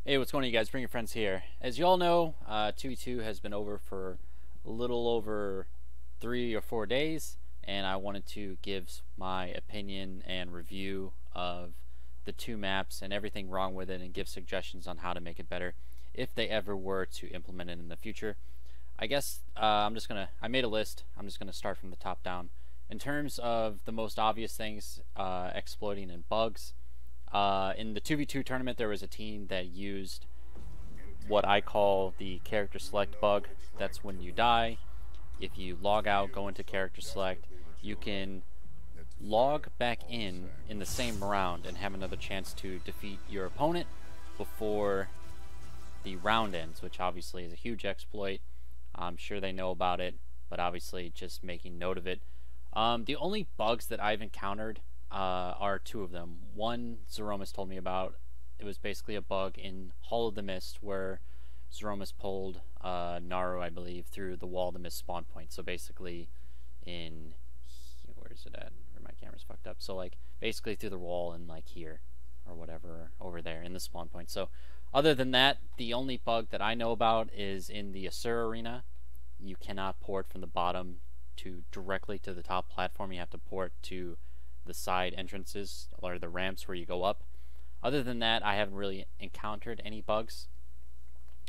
Hey, what's going on, you guys? Bring your friends here. As you all know, 2v2 has been over for a little over 3 or 4 days, and I wanted to give my opinion and review of the two maps and everything wrong with it, and give suggestions on how to make it better if they ever were to implement it in the future. I guess I made a list. I'm just gonna start from the top down. In terms of the most obvious things, exploiting and bugs. In the 2v2 tournament, there was a team that used what I call the character select bug. That's when you die. If you log out, go into character select, you can log back in the same round and have another chance to defeat your opponent before the round ends, which obviously is a huge exploit. I'm sure they know about it, but obviously just making note of it. The only bugs that I've encountered are two of them. One, Zeromus told me about. It was basically a bug in Hall of the Mist where Zeromus pulled Naru, I believe, through the Wall of the Mist spawn point. So basically in... where is it at? Where my camera's fucked up. So like basically through the wall and like here or whatever over there in the spawn point. So other than that, the only bug that I know about is in the Asura arena. You cannot port from the bottom to directly to the top platform. You have to port to the side entrances or the ramps where you go up. Other than that, I haven't really encountered any bugs.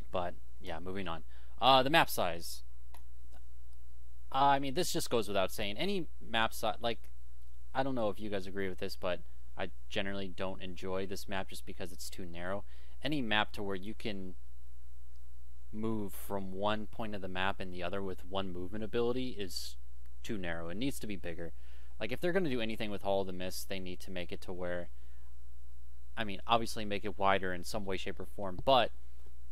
But yeah, moving on. The map size. I mean, this just goes without saying. Any map size, like, I don't know if you guys agree with this, but I generally don't enjoy this map just because it's too narrow. Any map to where you can move from one point of the map and the other with one movement ability is too narrow. It needs to be bigger. Like, if they're going to do anything with Hall of the Mist, they need to make it to where, I mean, obviously make it wider in some way, shape, or form, but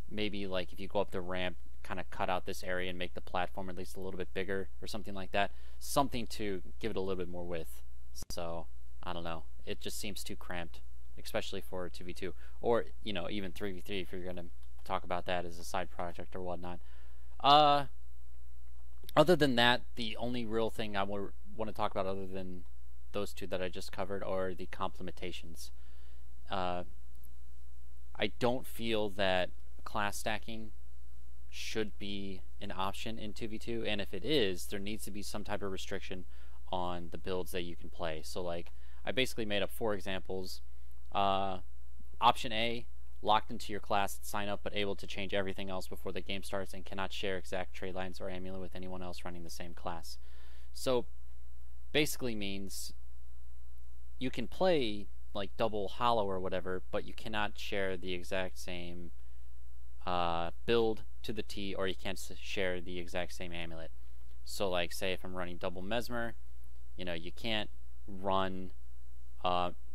maybe, like, if you go up the ramp, kind of cut out this area and make the platform at least a little bit bigger or something like that. Something to give it a little bit more width. So, I don't know. It just seems too cramped, especially for 2v2. Or, you know, even 3v3 if you're going to talk about that as a side project or whatnot. Other than that, the only real thing I want to talk about other than those two that I just covered are the complementations. I don't feel that class stacking should be an option in 2v2, and if it is, there needs to be some type of restriction on the builds that you can play. So like, I basically made up 4 examples. Option A, locked into your class, sign up, but able to change everything else before the game starts and cannot share exact trade lines or amulet with anyone else running the same class. So basically means you can play like double hollow or whatever, but you cannot share the exact same build to the T, or you can't share the exact same amulet. So like, say if I'm running double mesmer, you know, you can't run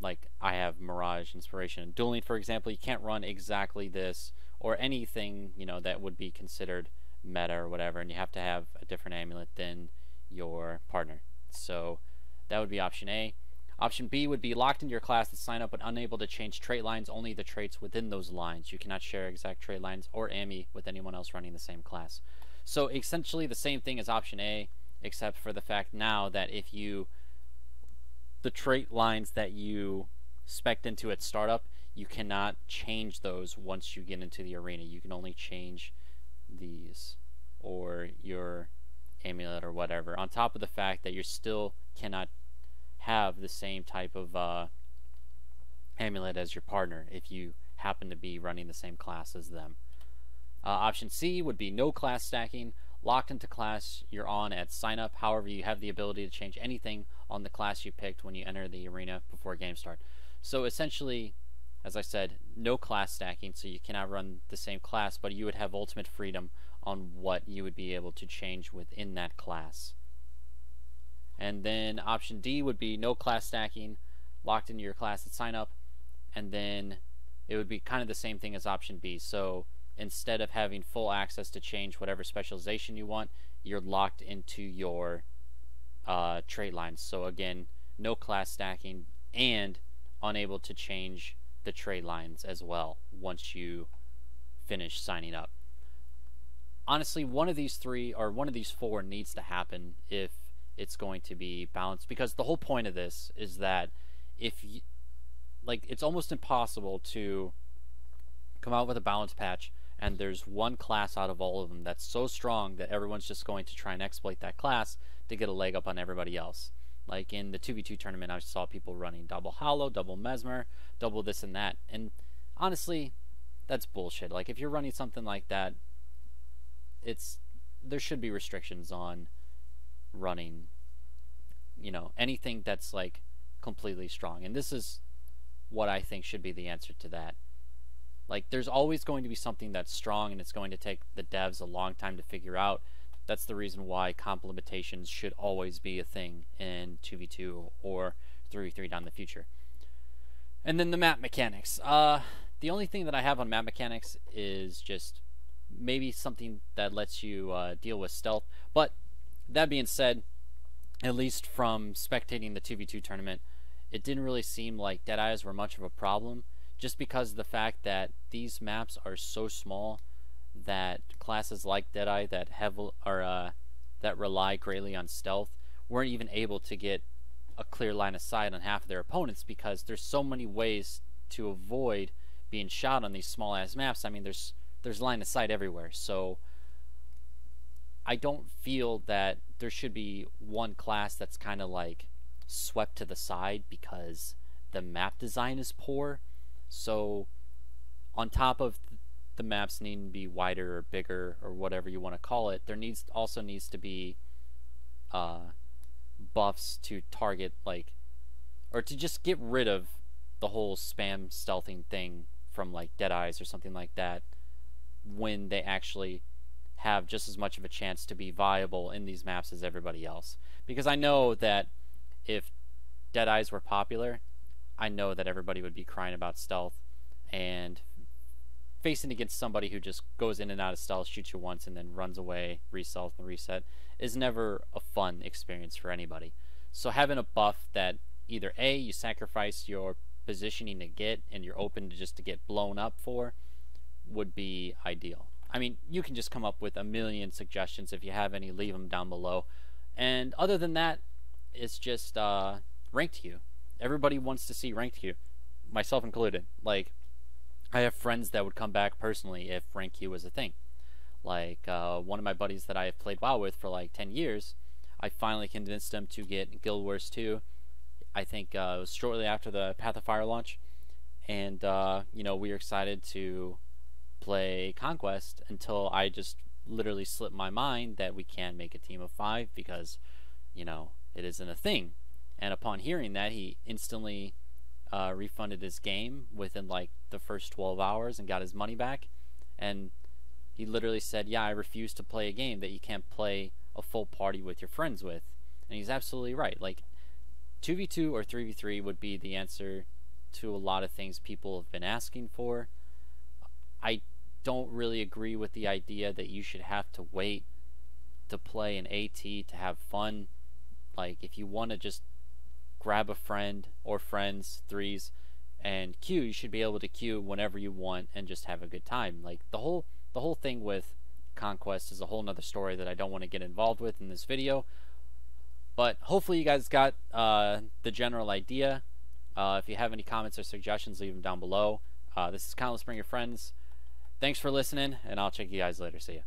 like I have Mirage, Inspiration, and Dueling, for example. You can't run exactly this or anything, you know, that would be considered meta or whatever, and you have to have a different amulet than your partner. So that would be option A. Option B would be locked into your class to sign up but unable to change trait lines, only the traits within those lines. You cannot share exact trait lines or AMI with anyone else running the same class. So essentially the same thing as option A, except for the fact now that if you the trait lines that you spec'd into at startup, you cannot change those once you get into the arena. You can only change these or your amulet or whatever, on top of the fact that you still cannot have the same type of amulet as your partner if you happen to be running the same class as them. Option C would be no class stacking. Locked into class you're on at sign up. However, you have the ability to change anything on the class you picked when you enter the arena before game start. So essentially, as I said, no class stacking, so you cannot run the same class, but you would have ultimate freedom on what you would be able to change within that class. And then option D would be no class stacking, locked into your class at sign up, and then it would be kind of the same thing as option B. So instead of having full access to change whatever specialization you want, you're locked into your trait lines. So again, no class stacking and unable to change the trait lines as well once you finish signing up. Honestly, one of these 3 or one of these 4 needs to happen if it's going to be balanced, because the whole point of this is that if you, like, it's almost impossible to come out with a balance patch, and there's one class out of all of them that's so strong that everyone's just going to try and exploit that class to get a leg up on everybody else. Like in the 2v2 tournament, I saw people running double Hollow, double Mesmer, double this and that. And honestly, that's bullshit. Like, if you're running something like that, there should be restrictions on running, anything that's like completely strong. And this is what I think should be the answer to that. Like, there's always going to be something that's strong, and it's going to take the devs a long time to figure out. That's the reason why comp limitations should always be a thing in 2v2 or 3v3 down the future. And then the map mechanics. The only thing that I have on map mechanics is just maybe something that lets you deal with stealth. But that being said, at least from spectating the 2v2 tournament, it didn't really seem like Deadeyes were much of a problem, just because of the fact that these maps are so small that classes like Deadeye that that rely greatly on stealth weren't even able to get a clear line of sight on half of their opponents, because there's so many ways to avoid being shot on these small ass maps. I mean, there's line of sight everywhere. So I don't feel that there should be one class that's kind of like swept to the side because the map design is poor. So on top of the maps needing to be wider or bigger or whatever you want to call it, there also needs to be buffs to target, like, or to just get rid of the whole spam stealthing thing from like Deadeyes or something like that, when they actually have just as much of a chance to be viable in these maps as everybody else. Because I know that if Deadeyes were popular, I know that everybody would be crying about stealth, and facing against somebody who just goes in and out of stealth, shoots you once, and then runs away, resells and reset, is never a fun experience for anybody. So having a buff that either A, you sacrifice your positioning to get, and you're open to just to get blown up for, would be ideal. I mean, you can just come up with a million suggestions. If you have any, leave them down below. And other than that, it's just ranked queue. Everybody wants to see ranked queue, myself included. Like, I have friends that would come back personally if ranked queue was a thing. Like, one of my buddies that I have played WoW with for like 10 years, I finally convinced him to get Gw2. I think it was shortly after the Path of Fire launch. And, we were excited to play Conquest until I just literally slipped my mind that we can make a team of 5 because, it isn't a thing. And upon hearing that, he instantly refunded his game within like the first 12 hours and got his money back. And he literally said, yeah, I refuse to play a game that you can't play a full party with your friends with. And he's absolutely right. Like, 2v2 or 3v3 would be the answer to a lot of things people have been asking for. I don't really agree with the idea that you should have to wait to play an AT to have fun. Like, if you want to just grab a friend or friends, threes, and queue, you should be able to queue whenever you want and just have a good time. Like, the whole thing with Conquest is a whole nother story that I don't want to get involved with in this video. But hopefully you guys got the general idea. If you have any comments or suggestions, leave them down below. This is Countless Bring Your Friends. Thanks for listening, and I'll check you guys later. See ya.